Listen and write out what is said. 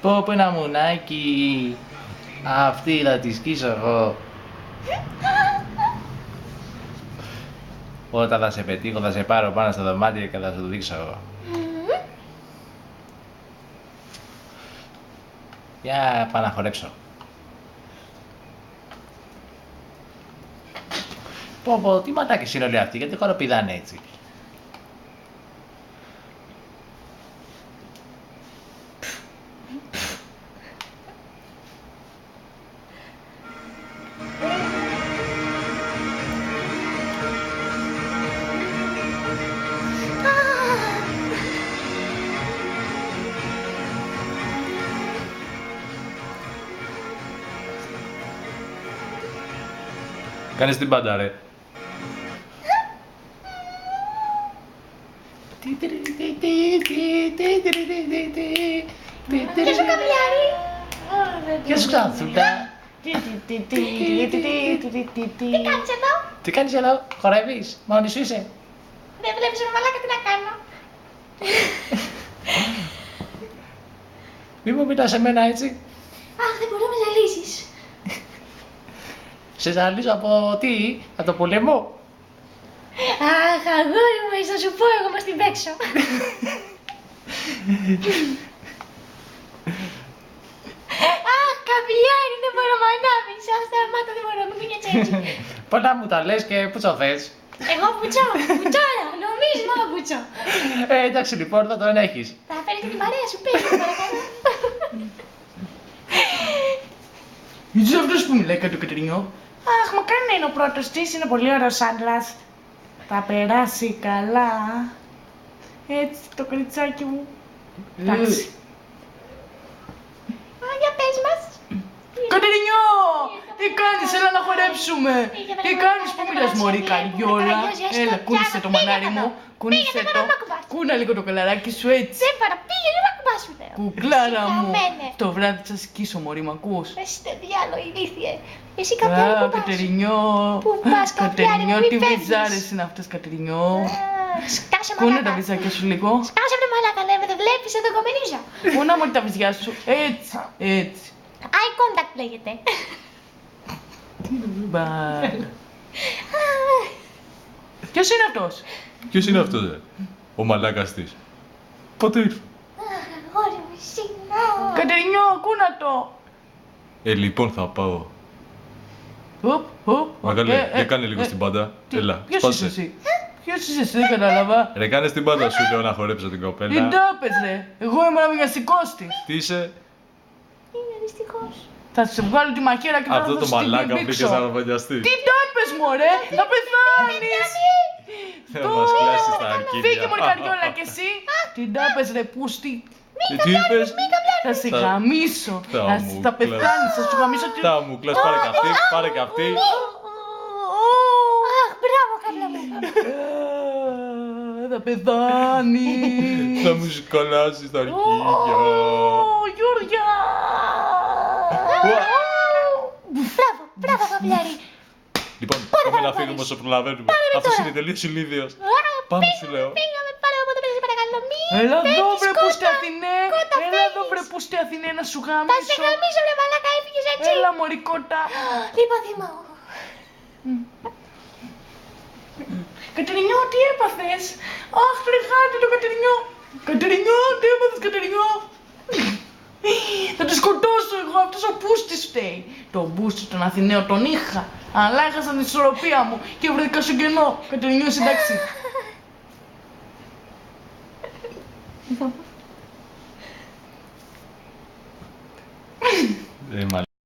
Πω ένα μουνάκι. Αυτή θα τη σκίσω εγώ. Όταν θα σε πετύχω θα σε πάρω πάνω στο δωμάτιο και θα σου δείξω εγώ. Για πάω να χορέψω. Πω, τι ματάκες είναι όλοι αυτοί, γιατί χοροπηδάνε έτσι. Κάνεις την πάντα, ρε. Γεια σου, Καβλιάρη. Γεια σου, Ξανθούλα. Τι κάνεις εδώ? Τι κάνεις εδώ, χορεύεις, μόνη σου είσαι. Δεν βλέπεις ρε μαλάκα τι να κάνω. Μη μου μιλάς εμένα έτσι. Αχ, δεν μπορώ να με ζαλίσεις. Σε ζαλίζω από τι, από το πολεμό. Αχ, αγόρι μου, θα σου πω εγώ μας την παίξω. Αχ, Καβλιάρη, δεν μπορώ να ανάβεις. Αχ, σταμάτα, δεν μπορώ, μην πήγες έτσι. Πολλά μου τα λες και πού το θες. Εγώ πουτσώ, πουτσάρα, νομίζεις μόνο πουτσώ. Εντάξει λοιπόν, θα τον έχεις. Θα φέρεις και την παρέα σου, πες, παρακαλώ. Είσαι αυτός που μιλάει κατά το Κατερινιό. Αχ, μακάρι να είναι ο πρώτος της, είναι πολύ ωραίος άντρας. Θα περάσει καλά. Έτσι, το κοριτσάκι μου. Εντάξει. Α, για πες μας. Κατερινιό! Τι κάνεις, έλα να χορέψουμε! Τι κάνεις, πού μιλάς μωρή καριόλα? Έλα, κούνησε το μανάρι μου. Κούνησε το. Κούνα λίγο το καλαράκι σου έτσι. Δεν παρα, πήγαινε να κουμπάς σου λέω. Κουκλάρα μου. Συγχαμένε. Το βράδυ θα σκίσω μωρή, μ' ακούς? Εσύ το διάλογο, ηλίθιε. Εσύ Καβλιάρη Α, που πας. Κατερινιό. Πού πας, Καβλιάρη μου, Κατερινιό, μη τι φεύγεις. βυζάρες είναι αυτές, Κατερινιό. Σκάσε Κούνε τα μαλάκα. βυζάκια σου λίγο. Σκάσε βρε μαλάκα, λέμε, δεν βλέπεις εδώ κομμενίζα. Κούνα μου τα βυζιά σου. Έτσι, έτσι. Eye contact λέγεται. Μπα. Ποιος είναι αυτός? Ποιος είναι αυτός, ρε? Ο μαλάκας της. Πότε ήρθε? Αχ, αγόρι μου, συγγνώμη. Κατερινιό, κούνα το. Λοιπόν θα πάω. Οπ, οπ. Μαγαλέ, για κάνε λίγο στην πάντα. τι- Έλα, Ποιος είσαι σπάσε. εσύ? Ποιος είσαι εσύ, δεν κατάλαβα. Ρε κάνε στην πάντα σου, λέω να χορέψω την Τι κοπέλα. ντάπες ρε. Εγώ ήμουν μοιαστικός της. Τι είσαι? Είναι δυστυχώς. Θα σε βγάλω τη μαχαίρα και θα Αυτό θα το σε μαλάκα την πήγες πήξω. να ροβαλιαστείς. Τι ντάπες μωρέ, θα πεθάνεις. Θα μας κλάσεις τα Φύγε αρκίδια. μωρή καριόλα κι εσύ. Τι ντάπες ρε πούστη. Τι είπες? Θα σε Ναι. Θα- γαμίσω. θα μου Θα κλάσεις. πεθάνεις, θα σου γαμίσω τη... Θα μου κλάς, πάρε και αυτή, πάρε και αυτή. Αχ, μπράβο Καβλιά μου. Θα πεθάνεις. Θα μου σκαλάσεις τα αρκίδια. Γιώργια. Μπράβο, μπράβο Καβλιάρη. Λοιπόν, πάμε να φύγουμε όσο προλαβαίνουμε. Αυτός είναι τελείως ηλίθιος. Πάμε σου λέω. Πήγαμε πάρα από το παιδί, παρακαλώ. Μη Έλα εδώ φεύγεις, βρε που κότα. στη Αθηνέ. Κότα, Έλα εδώ φεύγεις. βρε που στη Αθηνέ να σου Θα σε γαμίσω. γαμίσω ρε μαλάκα, έφυγες έτσι. Έλα μωρή κότα. Λοιπόν, Δήμα. Κατερινιό, τι έπαθες? Αχ, τρεχάτε το Κατερινιό. Κατερινιό, τι έπαθες Κατερινιό? Θα το σκοτώσω εγώ, αυτός ο Πούστης φταίει. Τον Πούστη τον Αθηναίο τον είχα, αλλά έχασα την ισορροπία μου και βρέθηκα στο κενό. Κατερινιό, εντάξει.